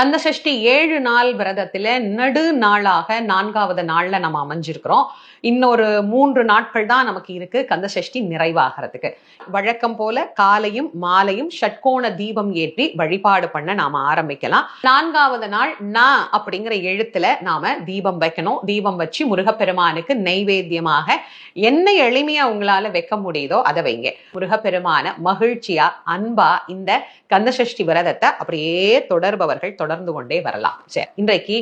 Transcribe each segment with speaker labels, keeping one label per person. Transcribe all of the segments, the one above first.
Speaker 1: கந்த சஷ்டி 7 நாள் விரதத்துல நடு நாளாக 4வது நாள்ல நம்ம அமைஞ்சிருக்கிறோம். இன்னொரு 3 நாட்கள் தான் நமக்கு இருக்கு கந்த சஷ்டி நிறைவாகிறதுக்கு. வழக்கம் போல காலையும் மாலையும் ஷட்கோண தீபம் ஏற்றி வழிபாடு பண்ண நாம ஆரம்பிக்கலாம். 4வது நாள் அப்படிங்கிற எழுத்துல நாம தீபம் வைக்கணும். தீபம் வச்சு முருகப்பெருமானுக்கு நைவேத்தியமாக என்ன எளிமையா உங்களால வைக்க முடியுதோ அதை வைங்க. முருகப்பெருமான மகிழ்ச்சியா அன்பா இந்த கந்த சஷ்டி விரதத்தை அப்படியே தொடர்பவர்கள் தொடர்ந்து கொண்டே வரலாம். சரி, இன்றைக்கு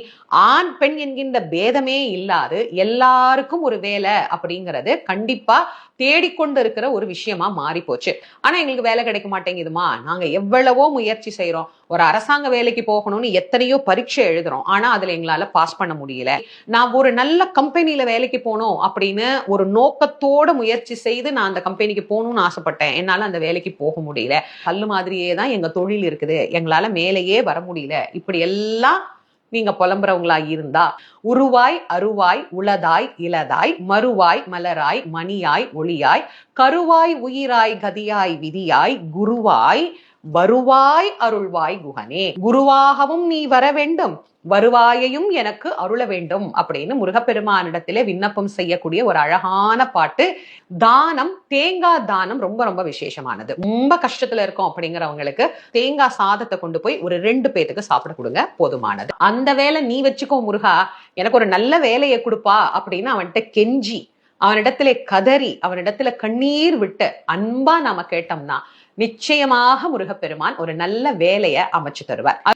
Speaker 1: ஆண் பெண் என்கின்ற பேதமே இல்லாது எல்லாருக்கும் ஒரு வேலை அப்படிங்கிறது கண்டிப்பா தேடிக்கொண்டு இருக்கிற ஒரு விஷயமா மாறி போச்சு. ஆனா எங்களுக்கு வேலை கிடைக்க மாட்டேங்குதுமா, நாங்க எவ்வளவோ முயற்சி செய்யறோம், ஒரு அரசாங்க வேலைக்கு போகணும்னு எத்தனையோ பரீட்சை எழுதுறோம், ஆனா அதுல எங்களால பாஸ் பண்ண முடியல. நான் ஒரு நல்ல கம்பெனில வேலைக்கு போகணும் அப்படின்னு ஒரு நோக்கத்தோட முயற்சி செய்து நான் அந்த கம்பெனிக்கு போகணும்னு ஆசைப்பட்டேன், என்னால அந்த வேலைக்கு போக முடியல. கல்லு மாதிரியே தான் எங்க தொழில் இருக்குது, எங்களால மேலேயே வர முடியல. இப்படி எல்லாம் நீங்க புலம்புறவங்களா இருந்தா, உருவாய் அருவாய் உளதாய் இலதாய் மறுவாய் மலராய் மணியாய் ஒளியாய் கருவாய் உயிராய் கதியாய் விதியாய் குருவாய் வருவாய் அருள்வாய் குகனே, குருவாகவும் நீ வர வேண்டும், வருவாயையும் எனக்கு அருள வேண்டும் அப்படின்னு முருகப்பெருமானிடத்திலே விண்ணப்பம் செய்யக்கூடிய ஒரு அழகான பாட்டு. தானம், தேங்காய் தானம் ரொம்ப ரொம்ப விசேஷமானது. ரொம்ப கஷ்டத்துல இருக்கோம் அப்படிங்கிறவங்களுக்கு தேங்காய் சாதத்தை கொண்டு போய் ஒரு 2 பேத்துக்கு சாப்பிட கொடுங்க, போதுமானது. அந்த வேலை நீ வச்சுக்கோ முருகா, எனக்கு ஒரு நல்ல வேலையை கொடுப்பா அப்படின்னு அவன்கிட்ட கெஞ்சி, அவனிடத்திலே கதறி, அவனிடத்துல கண்ணீர் விட்டு அன்பா நாம கேட்டோம்னா நிச்சயமாக முருகப்பெருமான் ஒரு நல்ல வேலையை அமைச்சு தருவார்.